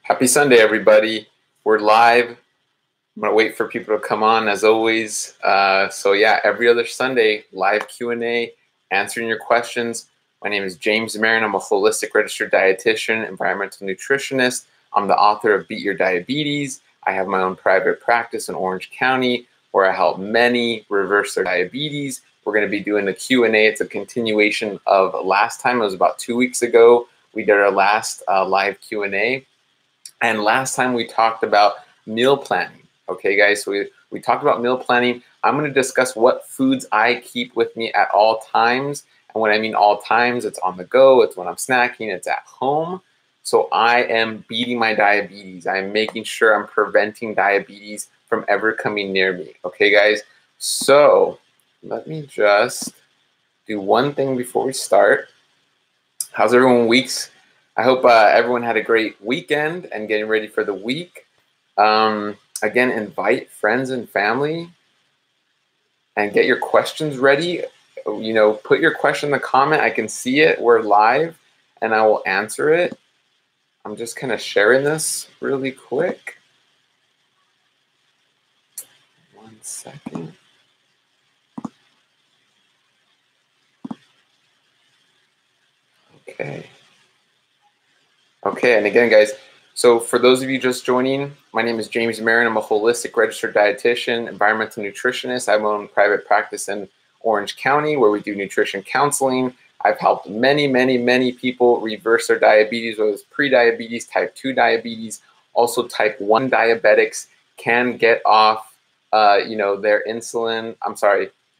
Happy Sunday, everybody. We're live. I'm going to wait for people to come on as always. So yeah, every other Sunday, live Q&A, answering your questions. My name is James Marin. I'm a holistic registered dietitian, environmental nutritionist. I'm the author of Beat Your Diabetes. I have my own private practice in Orange County where I help many reverse their diabetes. We're going to be doing the Q&A. It's a continuation of last time. It was about 2 weeks ago. We did our last live Q&A. And last time we talked about meal planning. Okay, guys, so we talked about meal planning. I'm going to discuss what foods I keep with me at all times. And when I mean all times, it's on the go, it's when I'm snacking, it's at home. So I am beating my diabetes. I'm making sure I'm preventing diabetes from ever coming near me. Okay, guys? So let me just do one thing before we start. How's everyone's weeks? I hope everyone had a great weekend and getting ready for the week. Again, invite friends and family and get your questions ready. You know, put your question in the comment. I can see it. We're live and I will answer it. I'm just kind of sharing this really quick. 1 second. Okay. Okay, and again, guys, so for those of you just joining, my name is James Marin. I'm a holistic registered dietitian, environmental nutritionist. I have my own private practice in Orange County where we do nutrition counseling. I've helped many people reverse their diabetes, whether it's pre-diabetes, type 2 diabetes. Also, type 1 diabetics can get off, their insulin.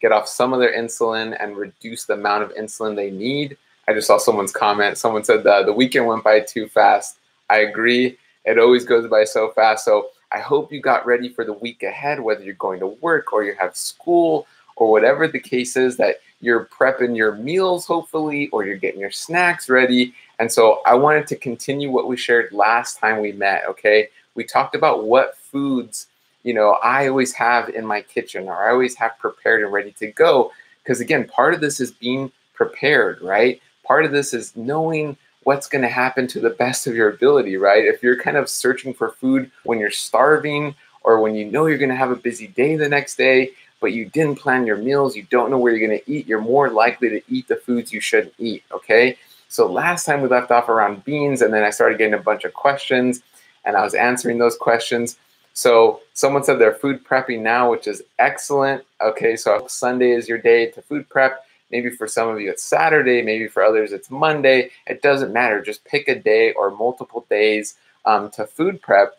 Get off some of their insulin and reduce the amount of insulin they need. I just saw someone's comment. Someone said the weekend went by too fast. I agree. It always goes by so fast. So I hope you got ready for the week ahead, whether you're going to work or you have school or whatever the case is, that you're prepping your meals, hopefully, or you're getting your snacks ready. And so I wanted to continue what we shared last time we met, okay? We talked about what foods, I always have in my kitchen or I always have prepared and ready to go. Because again, part of this is being prepared, right? Part of this is knowing what's going to happen to the best of your ability, right? If you're kind of searching for food when you're starving or when you know you're going to have a busy day the next day, but you didn't plan your meals, you don't know where you're going to eat, you're more likely to eat the foods you shouldn't eat, okay? So last time we left off around beans, and then I started getting a bunch of questions, and I was answering those questions. So someone said they're food prepping now, which is excellent. Okay, so Sunday is your day to food prep. Maybe for some of you it's Saturday, maybe for others it's Monday. It doesn't matter. Just pick a day or multiple days to food prep,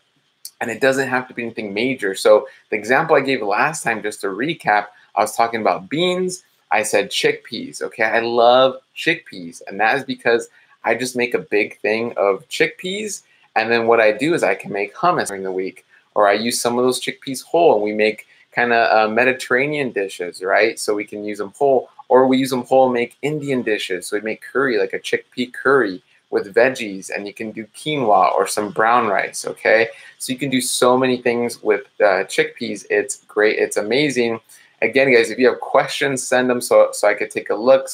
and it doesn't have to be anything major. So the example I gave last time, just to recap, I was talking about beans. I said chickpeas, okay? I love chickpeas, and that is because I just make a big thing of chickpeas, and then what I do is I can make hummus during the week, or I use some of those chickpeas whole, and we make kind of Mediterranean dishes, right? So we can use them whole. Or we use them whole and make Indian dishes. So we make curry, like a chickpea curry with veggies, and you can do quinoa or some brown rice, okay? So you can do so many things with chickpeas. It's great. It's amazing. Again, guys, if you have questions, send them so I could take a look.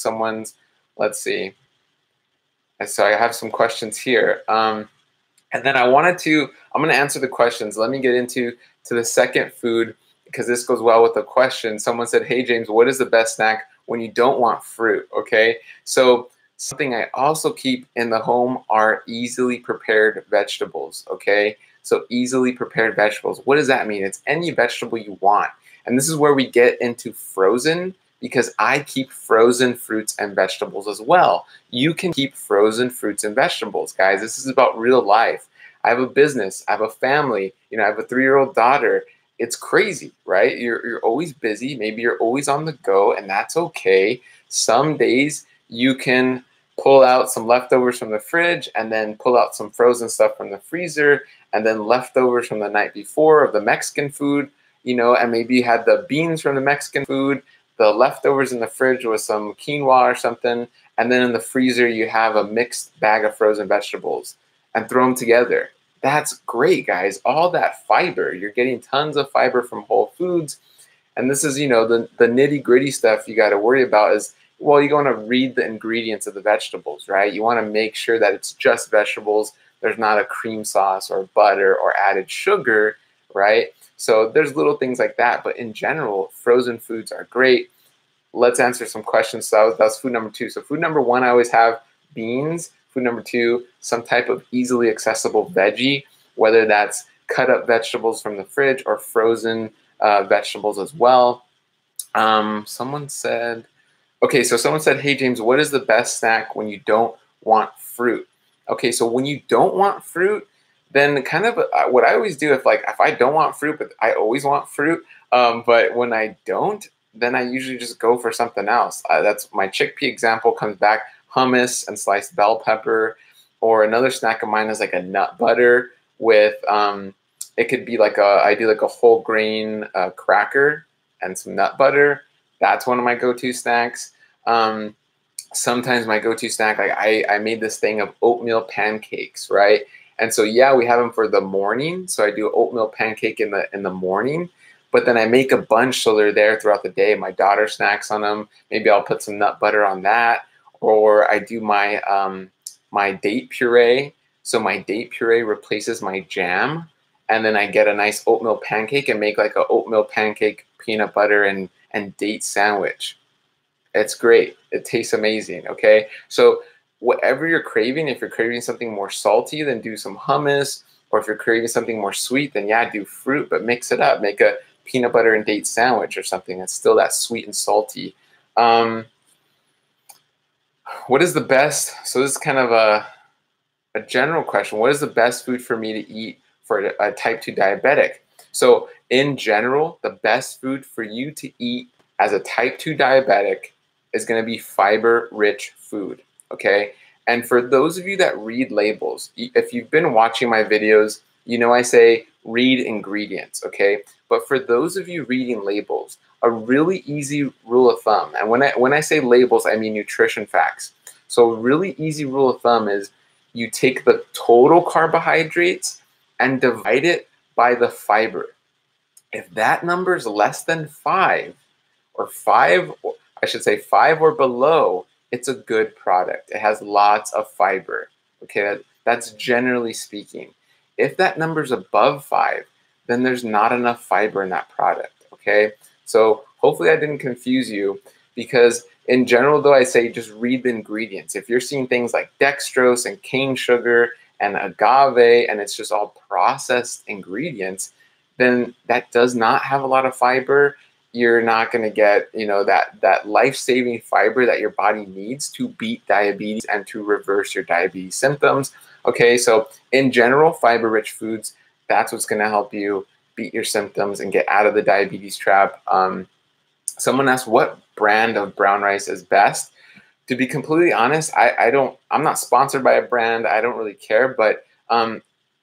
Let's see. So I have some questions here. And then I'm going to answer the questions. Let me get into the second food, because this goes well with the question. Someone said, hey, James, what is the best snack when you don't want fruit? Okay, so something I also keep in the home are easily prepared vegetables, okay? So easily prepared vegetables. What does that mean? It's any vegetable you want. And this is where we get into frozen, because I keep frozen fruits and vegetables as well. You can keep frozen fruits and vegetables, guys. This is about real life. I have a business, I have a family, I have a 3-year-old daughter. It's crazy, right? You're always busy. Maybe you're always on the go, and that's okay. Some days you can pull out some leftovers from the fridge and then pull out some frozen stuff from the freezer, and then leftovers from the night before of the Mexican food, and maybe you had the beans from the Mexican food, the leftovers in the fridge with some quinoa or something, and then in the freezer you have a mixed bag of frozen vegetables and throw them together. That's great, guys. All that fiber, you're getting tons of fiber from whole foods. And this is, the nitty gritty stuff you got to worry about is, well, you want to read the ingredients of the vegetables, right? You want to make sure that it's just vegetables. there's not a cream sauce or butter or added sugar, right? So there's little things like that. But in general, frozen foods are great. Let's answer some questions. So that's food number 2. So food number 1, I always have beans. Food number 2, some type of easily accessible veggie, whether that's cut up vegetables from the fridge or frozen vegetables as well. Someone said, hey, James, what is the best snack when you don't want fruit? Okay, so when you don't want fruit, then kind of what I always do if I don't want fruit, but I always want fruit, but when I don't, then I usually just go for something else. That's my chickpea example comes back, hummus and sliced bell pepper, or another snack of mine is like a nut butter with, it could be I do like a whole grain cracker and some nut butter. That's one of my go-to snacks. Sometimes my go-to snack, I made this thing of oatmeal pancakes, right? And so yeah, we have them for the morning. So I do oatmeal pancake in the morning, but then I make a bunch so they're there throughout the day. My daughter snacks on them. Maybe I'll put some nut butter on that, or I do my my date puree. So my date puree replaces my jam, and then I get a nice oatmeal pancake and make like a oatmeal pancake peanut butter and date sandwich. It's great. It tastes amazing. Okay. So whatever you're craving, if you're craving something more salty, then do some hummus. Or if you're craving something more sweet, then yeah, do fruit, but mix it up. Make a peanut butter and date sandwich or something that's still that sweet and salty. What is the best? So this is kind of a general question. What is the best food for me to eat for a type 2 diabetic? So in general, the best food for you to eat as a type 2 diabetic is going to be fiber-rich food, okay? And for those of you that read labels, if you've been watching my videos, you know I say read ingredients, okay? But for those of you reading labels, a really easy rule of thumb, and when I say labels, I mean nutrition facts. So a really easy rule of thumb is you take the total carbohydrates and divide it by the fiber. If that number is less than 5, or 5, I should say 5 or below, it's a good product. It has lots of fiber. Okay, that's generally speaking. If that number is above 5, then there's not enough fiber in that product. Okay, so hopefully I didn't confuse you, because in general, though, I say just read the ingredients. If you're seeing things like dextrose and cane sugar and agave, and it's just all processed ingredients, then that does not have a lot of fiber. You're not going to get, you know, that life-saving fiber that your body needs to beat diabetes and to reverse your diabetes symptoms. Okay, so in general, fiber-rich foods, that's what's going to help you beat your symptoms and get out of the diabetes trap. Someone asked what brand of brown rice is best. To be completely honest, I'm not sponsored by a brand. I don't really care, but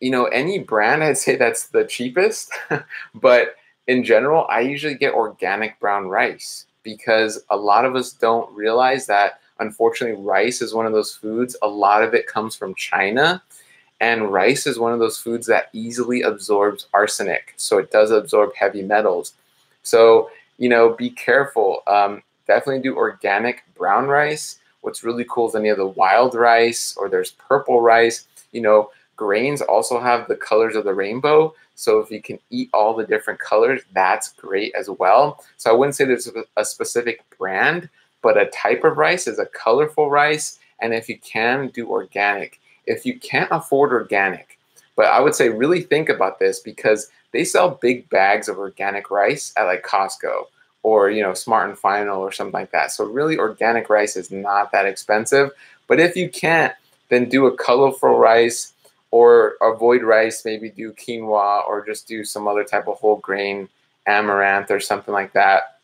you know, any brand, I'd say that's the cheapest. But in general, I usually get organic brown rice, because a lot of us don't realize that, unfortunately, rice is one of those foods. A lot of it comes from China, and rice is one of those foods that easily absorbs arsenic. So it does absorb heavy metals. So, you know, be careful. Definitely do organic brown rice. What's really cool is any of the wild rice, or there's purple rice. You know, grains also have the colors of the rainbow. So if you can eat all the different colors, that's great as well. So I wouldn't say there's a specific brand, but a type of rice is a colorful rice. And if you can, do organic. If you can't afford organic, but I would say really think about this, because they sell big bags of organic rice at like Costco, or, you know, Smart and Final or something like that. So really organic rice is not that expensive. But if you can't, then do a colorful rice, or avoid rice, maybe do quinoa, or just do some other type of whole grain, amaranth or something like that,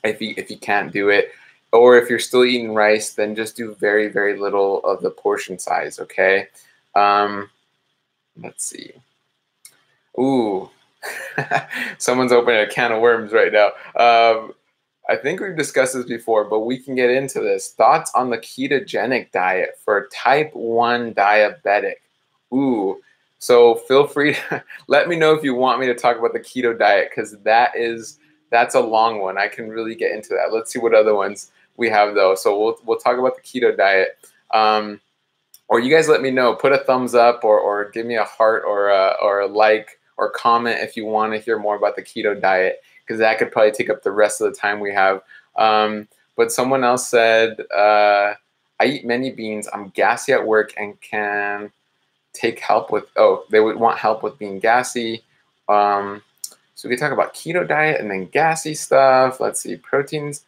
if you can't do it. Or if you're still eating rice, then just do very, very little of the portion size, okay? Let's see. Ooh, someone's opening a can of worms right now. I think we've discussed this before, but we can get into this. Thoughts on the ketogenic diet for type 1 diabetic? Ooh, so feel free to let me know if you want me to talk about the keto diet, because that's a long one. I can really get into that. Let's see what other ones we have though. So we'll talk about the keto diet. Or you guys let me know, put a thumbs up or give me a heart or a like or comment if you want to hear more about the keto diet, because that could probably take up the rest of the time we have. But someone else said, I eat many beans, I'm gassy at work and can take help with, they would want help with being gassy. So we can talk about keto diet and then gassy stuff. Let's see, proteins.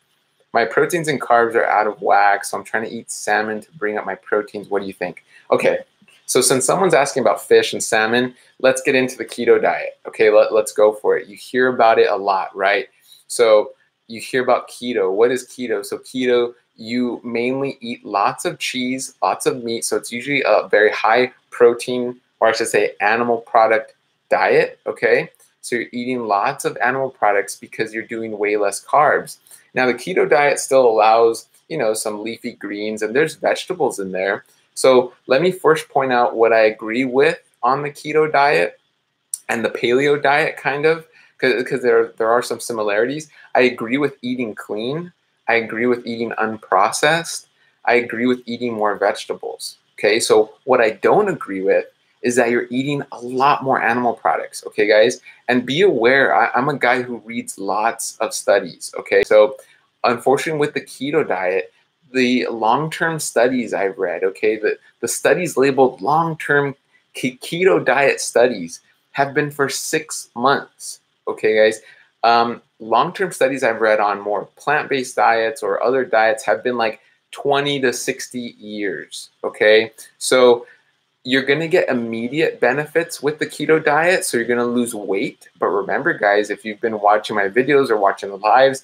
My proteins and carbs are out of whack, so I'm trying to eat salmon to bring up my proteins. What do you think? Okay, so since someone's asking about fish and salmon, let's get into the keto diet. Okay, let's go for it. You hear about it a lot, right? So you hear about keto. What is keto? So keto, you mainly eat lots of cheese, lots of meat. So it's usually a very high protein, or I should say animal product diet, okay? So you're eating lots of animal products because you're doing way less carbs. Now, the keto diet still allows, some leafy greens, and there's vegetables in there. So let me first point out what I agree with on the keto diet and the paleo diet, kind of, because there are some similarities. I agree with eating clean. I agree with eating unprocessed. I agree with eating more vegetables. Okay, so what I don't agree with is that you're eating a lot more animal products, okay, guys? And be aware, I'm a guy who reads lots of studies, okay? So unfortunately with the keto diet, the long-term studies I've read, okay, the studies labeled long-term keto diet studies have been for 6 months, okay, guys? Long-term studies I've read on more plant-based diets or other diets have been like 20 to 60 years, okay? So you're going to get immediate benefits with the keto diet, so you're going to lose weight. But remember, guys, if you've been watching my videos or watching the lives,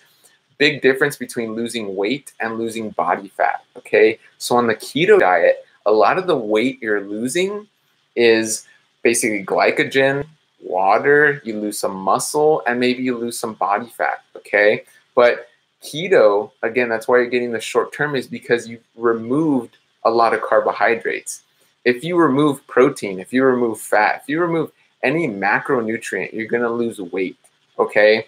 big difference between losing weight and losing body fat, okay? So on the keto diet, a lot of the weight you're losing is basically glycogen, water, you lose some muscle, and maybe you lose some body fat, okay? But keto, again, that's why you're getting the short term, is because you've removed a lot of carbohydrates. If you remove protein, if you remove fat, if you remove any macronutrient, you're going to lose weight, okay?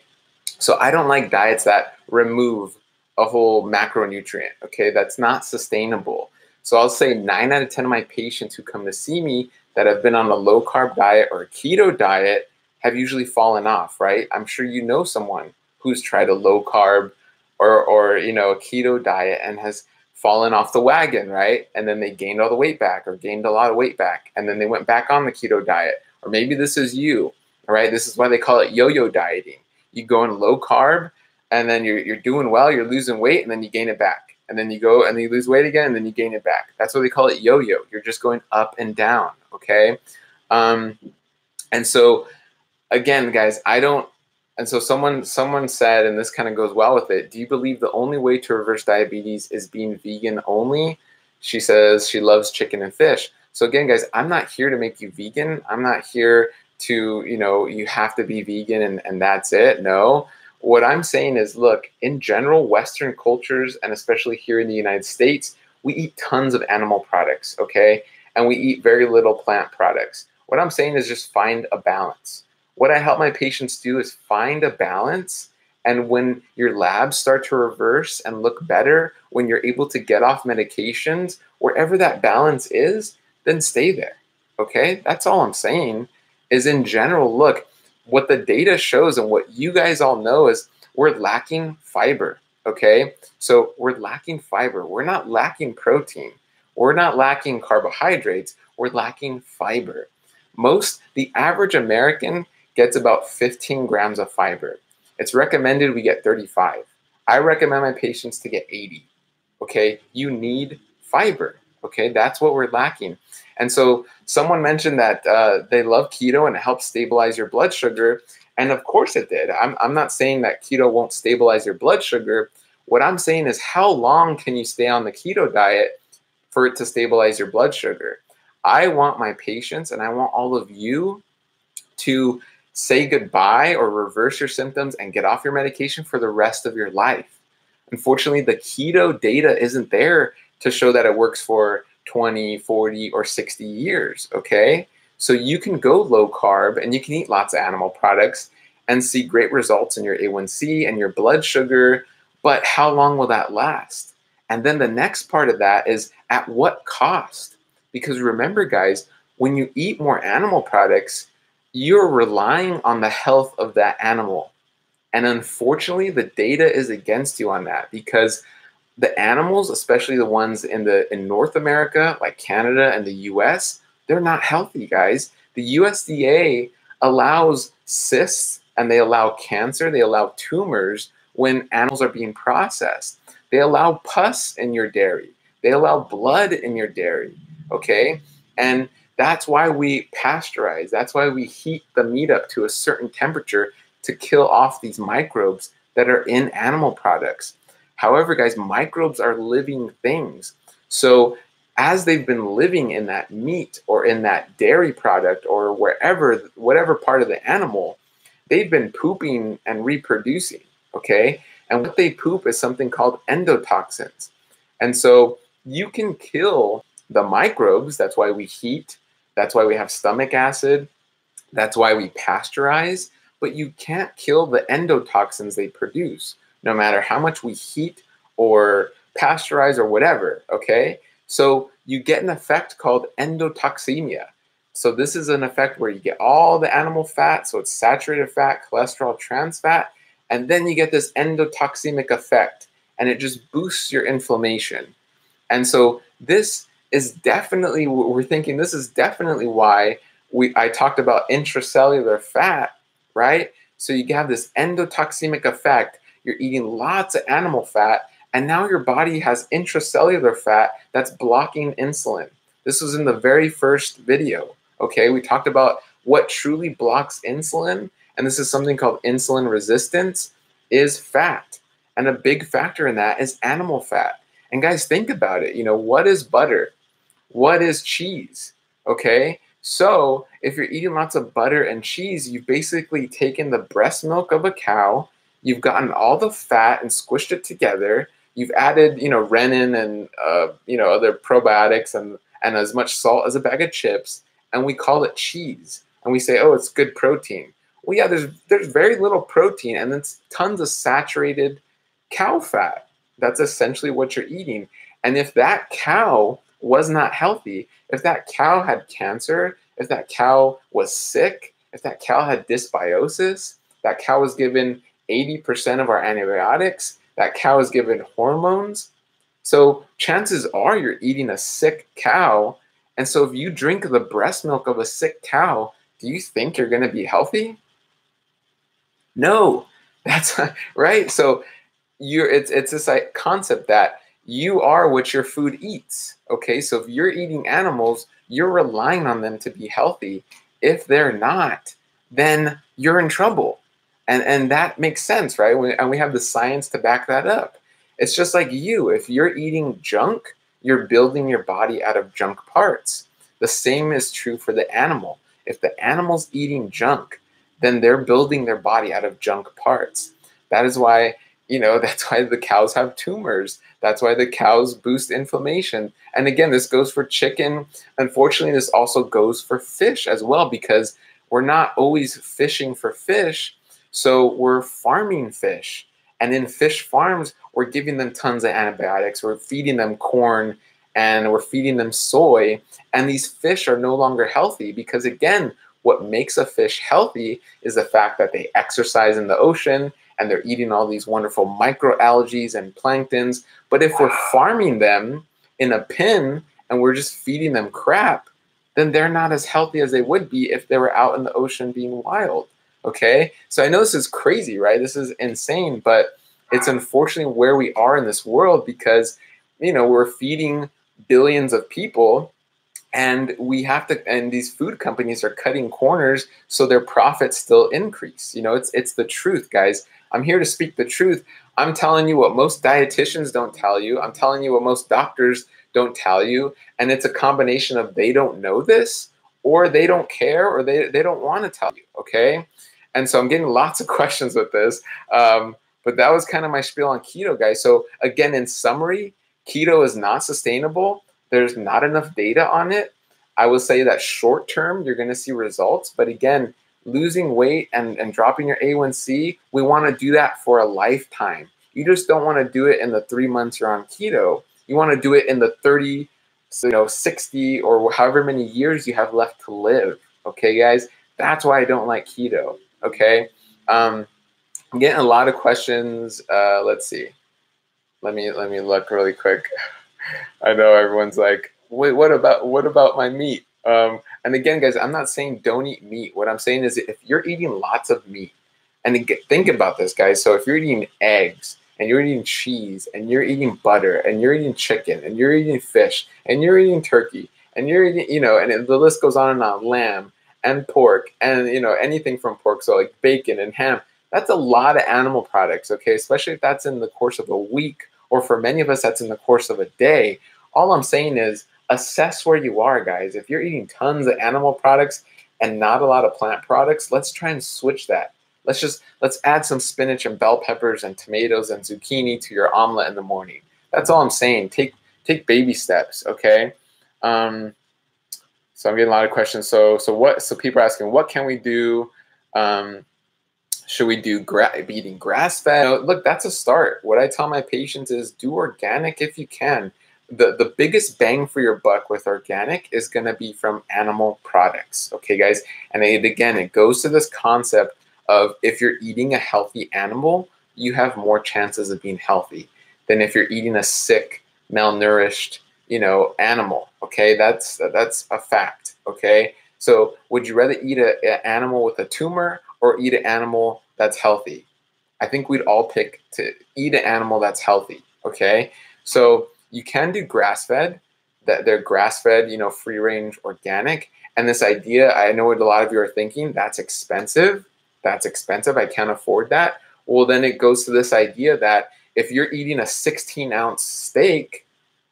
So I don't like diets that remove a whole macronutrient, okay? That's not sustainable. So I'll say 9 out of 10 of my patients who come to see me that have been on a low-carb diet or a keto diet have usually fallen off, right? I'm sure you know someone who's tried a low-carb or a keto diet and has fallen off the wagon, right? And then they gained all the weight back or gained a lot of weight back, and then they went back on the keto diet. Or maybe this is you, all right? This is why they call it yo-yo dieting. You go in low carb, and then you're doing well, you're losing weight, and then you gain it back. And then you go and you lose weight again, and then you gain it back. That's why they call it yo-yo. You're just going up and down, okay? And so, again, guys, and so someone said, and this kind of goes well with it, do you believe the only way to reverse diabetes is being vegan only? She says she loves chicken and fish. So again, guys, I'm not here to make you vegan. I'm not here to, you have to be vegan and that's it. No. What I'm saying is, look, in general, Western cultures, and especially here in the United States, we eat tons of animal products, okay? And we eat very little plant products. What I'm saying is just find a balance. What I help my patients do is find a balance, and when your labs start to reverse and look better, when you're able to get off medications, wherever that balance is, then stay there, okay? That's all I'm saying is, in general, look, what the data shows and what you guys all know is we're lacking fiber, okay? So we're lacking fiber. We're not lacking protein. We're not lacking carbohydrates. We're lacking fiber. The average American gets about 15 grams of fiber. It's recommended we get 35. I recommend my patients to get 80, okay? You need fiber, okay? That's what we're lacking. And so someone mentioned that they love keto and it helps stabilize your blood sugar. And of course it did. I'm not saying that keto won't stabilize your blood sugar. What I'm saying is, how long can you stay on the keto diet for it to stabilize your blood sugar? I want my patients, and I want all of you, to say goodbye or reverse your symptoms and get off your medication for the rest of your life. Unfortunately, the keto data isn't there to show that it works for 20, 40, or 60 years, okay? So you can go low carb and you can eat lots of animal products and see great results in your A1C and your blood sugar, but how long will that last? And then the next part of that is, at what cost? Because remember, guys, when you eat more animal products, you're relying on the health of that animal. And unfortunately, the data is against you on that, because the animals, especially the ones in North America, like Canada and the US, they're not healthy, guys. The USDA allows cysts and they allow cancer, they allow tumors when animals are being processed. They allow pus in your dairy. They allow blood in your dairy, okay? And that's why we pasteurize. That's why we heat the meat up to a certain temperature to kill off these microbes that are in animal products. However, guys, microbes are living things. So as they've been living in that meat or in that dairy product or wherever, whatever part of the animal, they've been pooping and reproducing, okay? And what they poop is something called endotoxins. And so you can kill the microbes. That's why we heat. That's why we have stomach acid. That's why we pasteurize. But you can't kill the endotoxins they produce, no matter how much we heat or pasteurize or whatever, okay? So you get an effect called endotoxemia. So this is an effect where you get all the animal fat, so it's saturated fat, cholesterol, trans fat, and then you get this endotoxemic effect, and it just boosts your inflammation. And so this is definitely, we're thinking this is definitely why I talked about intracellular fat, right? So you have this endotoxemic effect. You're eating lots of animal fat, and now your body has intracellular fat that's blocking insulin. This was in the very first video, okay? We talked about what truly blocks insulin, and this is something called insulin resistance, is fat. And a big factor in that is animal fat. And guys, think about it. You know, what is butter? What is cheese? Okay? So if you're eating lots of butter and cheese, you've basically taken the breast milk of a cow, you've gotten all the fat and squished it together, you've added, you know, rennin and, you know, other probiotics and as much salt as a bag of chips, and we call it cheese. And we say, oh, it's good protein. Well, yeah, there's very little protein, and it's tons of saturated cow fat. That's essentially what you're eating. And if that cow was not healthy, if that cow had cancer, if that cow was sick, if that cow had dysbiosis, that cow was given 80% of our antibiotics, that cow is given hormones. So chances are you're eating a sick cow. And so if you drink the breast milk of a sick cow, do you think you're going to be healthy? No, that's right. So it's this like concept that you are what your food eats. Okay, so if you're eating animals, you're relying on them to be healthy. If they're not, then you're in trouble. And that makes sense, right? And we have the science to back that up. It's just like you. If you're eating junk, you're building your body out of junk parts. The same is true for the animal. If the animal's eating junk, then they're building their body out of junk parts. That is why, you know, that's why the cows have tumors. That's why the cows boost inflammation. And again, this goes for chicken. Unfortunately, this also goes for fish as well, because we're not always fishing for fish. So we're farming fish. And in fish farms, we're giving them tons of antibiotics. We're feeding them corn and we're feeding them soy. And these fish are no longer healthy because, again, what makes a fish healthy is the fact that they exercise in the ocean and they're eating all these wonderful microalgae and planktons. But if we're farming them in a pen and we're just feeding them crap, then they're not as healthy as they would be if they were out in the ocean being wild. Okay, so I know this is crazy, right? This is insane, but it's unfortunately where we are in this world because, you know, we're feeding billions of people and we have to, and these food companies are cutting corners so their profits still increase. You know, it's the truth, guys. I'm here to speak the truth. I'm telling you what most dietitians don't tell you. I'm telling you what most doctors don't tell you. And it's a combination of they don't know this or they don't care or they don't want to tell you, okay? And so I'm getting lots of questions with this, but that was kind of my spiel on keto, guys. So again, in summary, keto is not sustainable. There's not enough data on it. I will say that short term, you're going to see results. But again, losing weight and dropping your A1C, we want to do that for a lifetime. You just don't want to do it in the 3 months you're on keto. You want to do it in the 30, 60 or however many years you have left to live. Okay, guys, that's why I don't like keto. Okay, I'm getting a lot of questions. Let's see. Let me look really quick. I know everyone's like, wait, what about my meat? And again, guys, I'm not saying don't eat meat. What I'm saying is if you're eating lots of meat, and think about this, guys. So if you're eating eggs and you're eating cheese and you're eating butter and you're eating chicken and you're eating fish and you're eating turkey and you're eating, and the list goes on, lamb and pork and, anything from pork. So like bacon and ham, that's a lot of animal products. Okay. Especially if that's in the course of a week, or for many of us, that's in the course of a day. All I'm saying is assess where you are, guys. If you're eating tons of animal products and not a lot of plant products, let's try and switch that. Let's add some spinach and bell peppers and tomatoes and zucchini to your omelet in the morning. That's all I'm saying. Take baby steps, okay? So I'm getting a lot of questions. So people are asking, what can we do? Should we do eating grass-fed? Look, that's a start. What I tell my patients is do organic if you can. The biggest bang for your buck with organic is going to be from animal products, okay, guys? And again, it goes to this concept of if you're eating a healthy animal, you have more chances of being healthy than if you're eating a sick, malnourished, animal. Okay, that's a fact. Okay, so would you rather eat an animal with a tumor or eat an animal that's healthy? I think we'd all pick to eat an animal that's healthy. Okay, so you can do grass-fed. That they're grass-fed, free-range, organic. And this idea, I know what a lot of you are thinking, that's expensive. That's expensive. I can't afford that. Well, then it goes to this idea that if you're eating a 16-ounce steak,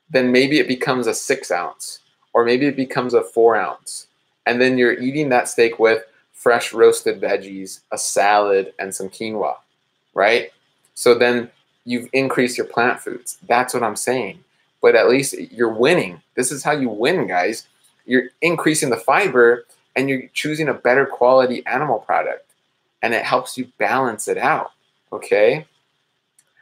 then maybe it becomes a 6-ounce, or maybe it becomes a 4-ounce. And then you're eating that steak with fresh roasted veggies, a salad, and some quinoa, right? So then you've increased your plant foods. That's what I'm saying. But at least you're winning. This is how you win, guys. You're increasing the fiber, and you're choosing a better quality animal product. And it helps you balance it out, okay?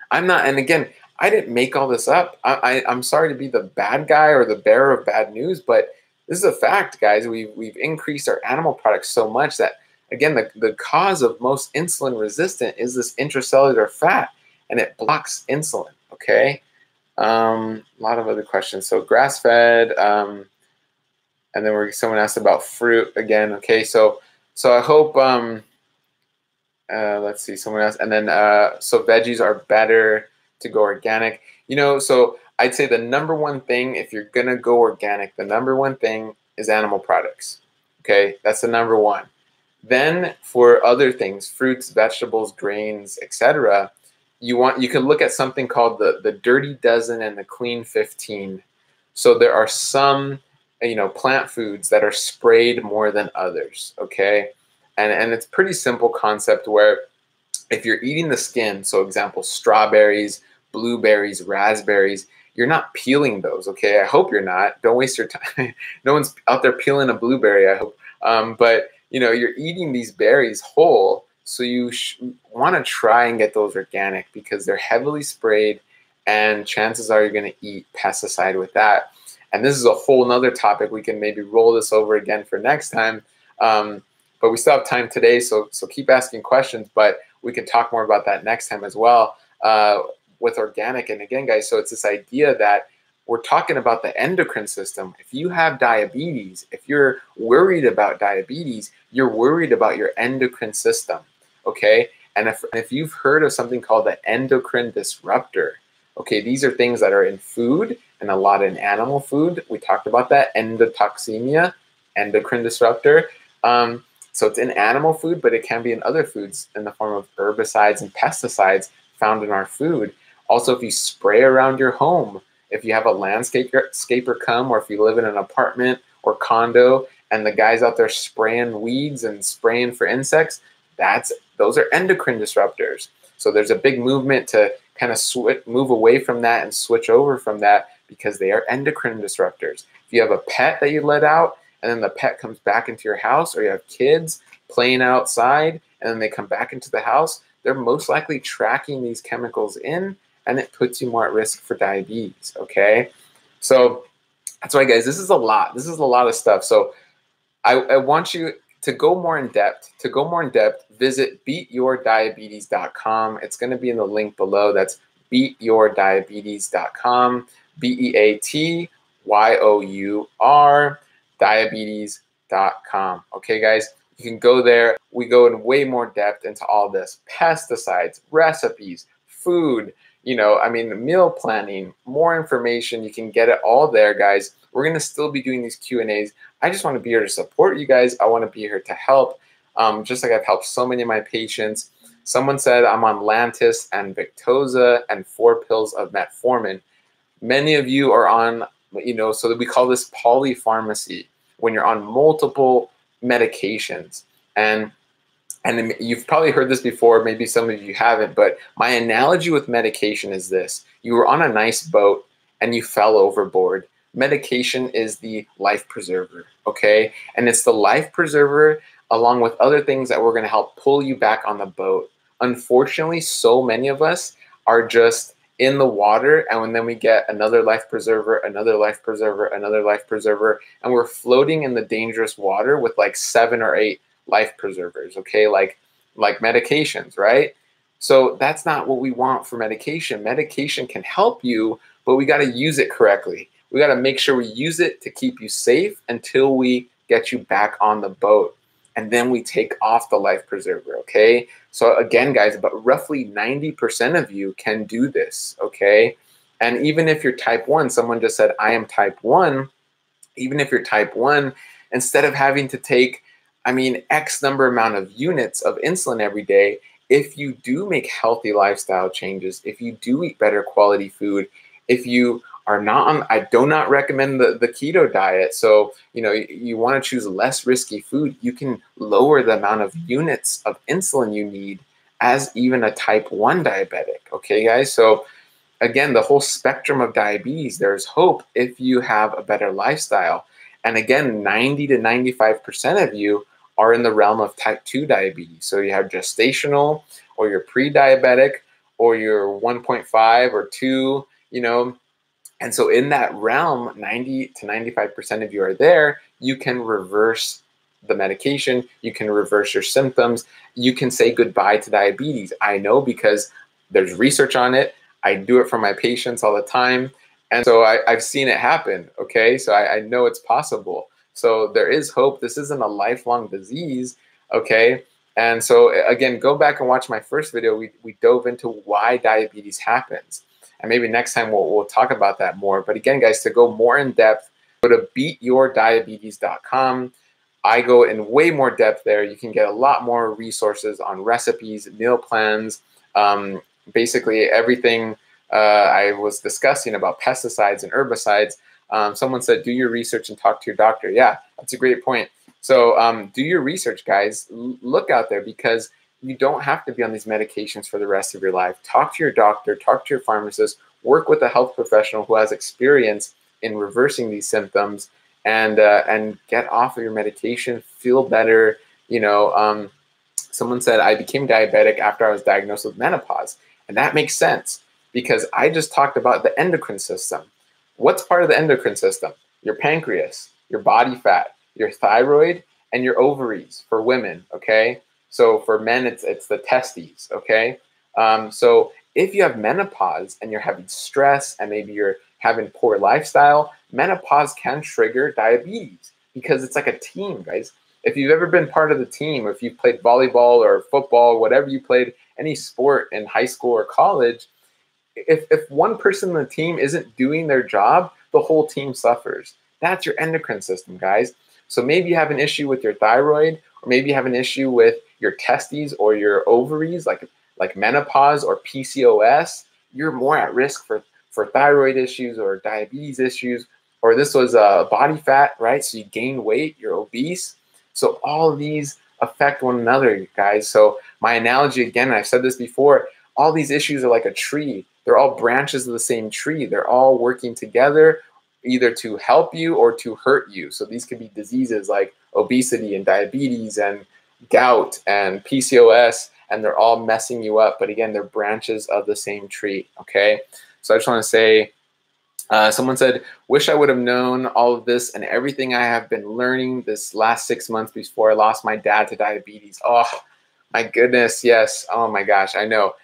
And again, I didn't make all this up. I'm sorry to be the bad guy or the bearer of bad news, but this is a fact, guys. We've increased our animal products so much that, again, the cause of most insulin resistant is this intracellular fat, and it blocks insulin, okay? A lot of other questions. So grass-fed, and then someone asked about fruit again, okay? So I hope... let's see, someone else. And then, so veggies are better to go organic. So I'd say the number one thing, if you're going to go organic, the number one thing is animal products. Okay, that's the number one. Then for other things, fruits, vegetables, grains, etc., you can look at something called the Dirty Dozen and the Clean 15. So there are some, plant foods that are sprayed more than others, okay? And it's a pretty simple concept where if you're eating the skin, so example, strawberries, blueberries, raspberries, you're not peeling those, okay? I hope you're not. Don't waste your time. No one's out there peeling a blueberry, I hope. But, you're eating these berries whole, so you want to try and get those organic because they're heavily sprayed, and chances are you're going to eat pesticide with that. And this is a whole nother topic. We can maybe roll this over again for next time. But we still have time today, so keep asking questions, but we can talk more about that next time as well with organic. And again, guys, so it's this idea that we're talking about the endocrine system. If you have diabetes, if you're worried about diabetes, you're worried about your endocrine system, okay? And if you've heard of something called the endocrine disruptor, okay, these are things that are in food and a lot in animal food. We talked about that, endotoxemia, endocrine disruptor. So it's in animal food, but it can be in other foods in the form of herbicides and pesticides found in our food. Also, if you spray around your home, if you have a landscaper come, or if you live in an apartment or condo and the guy's out there spraying weeds and spraying for insects, those are endocrine disruptors. So there's a big movement to kind of move away from that and switch over from that because they are endocrine disruptors. If you have a pet that you let out, and then the pet comes back into your house, or you have kids playing outside, and then they come back into the house, they're most likely tracking these chemicals in, and it puts you more at risk for diabetes, okay? So That's why, guys, this is a lot. This is a lot of stuff. So I want you to go more in depth. To go more in depth, visit beatyourdiabetes.com. It's going to be in the link below. That's beatyourdiabetes.com. BEATYOUR diabetes.com. Okay, guys, you can go there. We go in way more depth into all this: pesticides, recipes, food, meal planning, more information. You can get it all there, guys. We're going to still be doing these Q&As. I just want to be here to support you guys. I want to be here to help, just like I've helped so many of my patients. Someone said I'm on Lantus and Victoza and 4 pills of metformin. Many of you are on, so that we call this polypharmacy, when you're on multiple medications. And you've probably heard this before, maybe some of you haven't, but my analogy with medication is this. You were on a nice boat and you fell overboard. Medication is the life preserver, okay? And it's the life preserver along with other things that we're going to help pull you back on the boat. Unfortunately, so many of us are just in the water, and then we get another life preserver, another life preserver, another life preserver, and we're floating in the dangerous water with like 7 or 8 life preservers, okay? Like medications, right? So that's not what we want for medication. Medication can help you, but we got to use it correctly. We got to make sure we use it to keep you safe until we get you back on the boat. And then we take off the life preserver, okay? So again, guys, about roughly 90% of you can do this, okay? And even if you're type 1, someone just said, I am type 1. Even if you're type 1, instead of having to take, X number amount of units of insulin every day, if you do make healthy lifestyle changes, if you do eat better quality food, if you are not on, I do not recommend the keto diet. So, you want to choose less risky food. You can lower the amount of units of insulin you need as even a type 1 diabetic. Okay, guys? So again, the whole spectrum of diabetes, there's hope if you have a better lifestyle. And again, 90 to 95% of you are in the realm of type 2 diabetes. So you have gestational, or you're pre-diabetic, or you're 1.5 or 2, And so in that realm, 90 to 95% of you are there. You can reverse the medication. You can reverse your symptoms. You can say goodbye to diabetes. I know, because there's research on it. I do it for my patients all the time. And so I've seen it happen, okay? So I know it's possible. So there is hope. This isn't a lifelong disease, okay? And so again, go back and watch my first video. We dove into why diabetes happens. And maybe next time we'll talk about that more. But again, guys, to go more in depth, go to beatyourdiabetes.com. I go in way more depth there. You can get a lot more resources on recipes, meal plans, basically everything I was discussing about pesticides and herbicides. Someone said, do your research and talk to your doctor. Yeah, that's a great point. So do your research, guys. Look out there, because you don't have to be on these medications for the rest of your life. Talk to your doctor, talk to your pharmacist, work with a health professional who has experience in reversing these symptoms, and get off of your medication, feel better. Someone said, I became diabetic after I was diagnosed with menopause. And that makes sense, because I just talked about the endocrine system. What's part of the endocrine system? Your pancreas, your body fat, your thyroid, and your ovaries for women, okay? So for men, it's the testes, okay? So if you have menopause and you're having stress and maybe you're having poor lifestyle, menopause can trigger diabetes, because it's like a team, guys. If you've ever been part of the team, or if you've played volleyball or football, whatever you played, any sport in high school or college, if one person on the team isn't doing their job, the whole team suffers. That's your endocrine system, guys. So maybe you have an issue with your thyroid, or maybe you have an issue with your testes or your ovaries, like menopause or PCOS. You're more at risk for thyroid issues or diabetes issues, or this was body fat, right? So you gain weight, you're obese. So all of these affect one another, guys. So my analogy, again, and I've said this before, all these issues are like a tree. They're all branches of the same tree. They're all working together, either to help you or to hurt you. So these could be diseases like obesity and diabetes and gout and PCOS, and they're all messing you up. But again, they're branches of the same tree, okay? So I just want to say, Someone said, wish I would have known all of this and everything I have been learning this last 6 months before I lost my dad to diabetes. Oh, my goodness. Yes. Oh, my gosh. I know.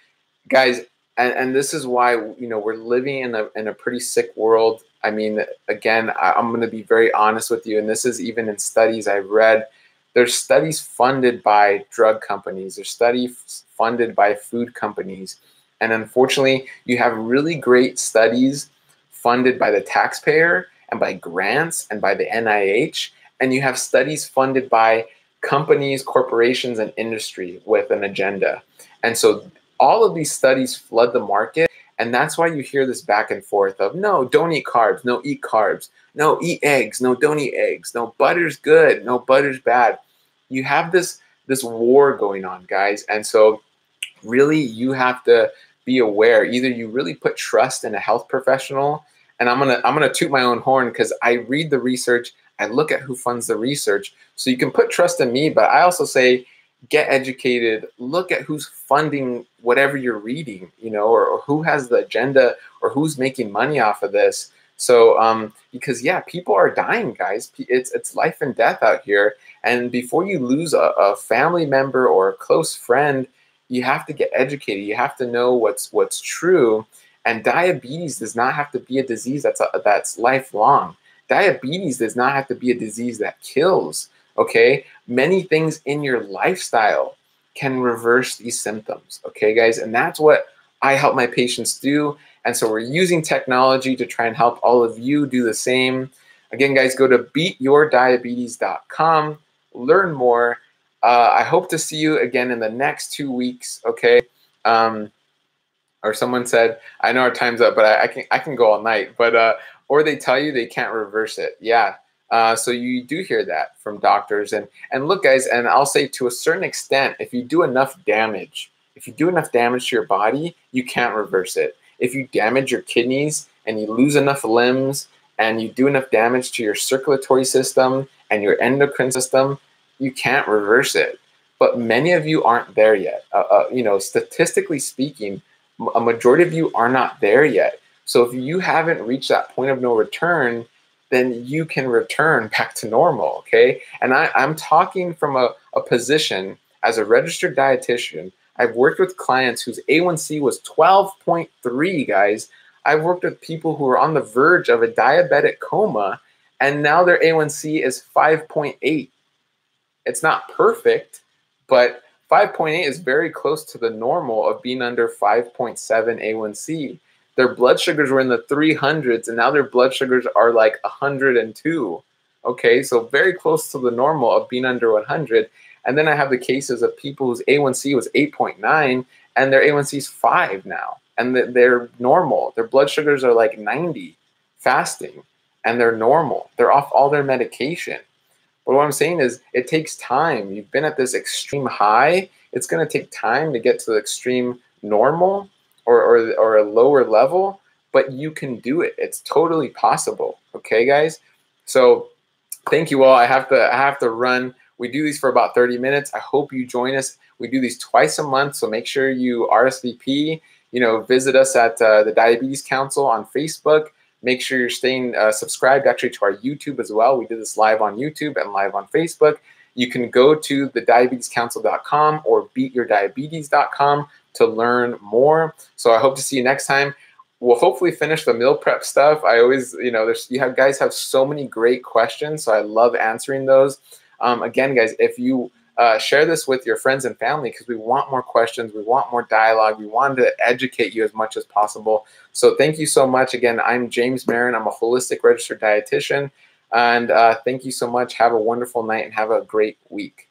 Guys, and this is why, we're living in a pretty sick world. I mean, again, I'm going to be very honest with you, and this is even in studies I've read. There's studies funded by drug companies. There's studies funded by food companies. And unfortunately, you have really great studies funded by the taxpayer and by grants and by the NIH. And you have studies funded by companies, corporations, and industry with an agenda. And so all of these studies flood the market. And that's why you hear this back and forth of, no, don't eat carbs. No, eat carbs. No, eat eggs. No, don't eat eggs. No, butter's good. No, butter's bad. You have this war going on, guys. And so really you have to be aware. Either you really put trust in a health professional, and I'm gonna toot my own horn because I read the research, I look at who funds the research. So you can put trust in me, but I also say get educated, look at who's funding whatever you're reading, or who has the agenda or who's making money off of this. So because yeah, people are dying, guys. It's life and death out here. And before you lose a family member or a close friend, you have to get educated. You have to know what's true. And diabetes does not have to be a disease that's lifelong. Diabetes does not have to be a disease that kills. Okay, many things in your lifestyle can reverse these symptoms. Okay, guys, and that's what I help my patients do. And so we're using technology to try and help all of you do the same. Again, guys, go to beatyourdiabetes.com, learn more. I hope to see you again in the next 2 weeks. Okay. Or someone said, I know our time's up, but I can go all night. But or they tell you they can't reverse it. Yeah. So you do hear that from doctors. And look, guys, and I'll say to a certain extent, if you do enough damage to your body, you can't reverse it. If you damage your kidneys and you lose enough limbs and you do enough damage to your circulatory system and your endocrine system, you can't reverse it. But many of you aren't there yet. Statistically speaking, a majority of you are not there yet. So if you haven't reached that point of no return, then you can return back to normal, okay? And I'm talking from a position as a registered dietitian. I've worked with clients whose A1C was 12.3, guys. I've worked with people who are on the verge of a diabetic coma, and now their A1C is 5.8. It's not perfect, but 5.8 is very close to the normal of being under 5.7 A1C. Their blood sugars were in the 300s, and now their blood sugars are like 102. Okay, so very close to the normal of being under 100. And then I have the cases of people whose A1C was 8.9, and their A1C is 5 now. And they're normal. Their blood sugars are like 90, fasting, and they're normal. They're off all their medication. But what I'm saying is it takes time. You've been at this extreme high. It's going to take time to get to the extreme normal or a lower level, but you can do it. It's totally possible. Okay, guys? So thank you all. I have to run. We do these for about 30 minutes. I hope you join us. We do these twice a month, so make sure you RSVP. Visit us at the Diabetes Council on Facebook. Make sure you're staying subscribed actually to our YouTube as well. We do this live on YouTube and live on Facebook. You can go to thediabetescouncil.com or beatyourdiabetes.com to learn more. So I hope to see you next time. We'll hopefully finish the meal prep stuff. I always, guys have so many great questions, so I love answering those. Again, guys, if you share this with your friends and family, because we want more questions, we want more dialogue, we want to educate you as much as possible. So thank you so much. Again, I'm James Marin. I'm a holistic registered dietitian. And thank you so much. Have a wonderful night and have a great week.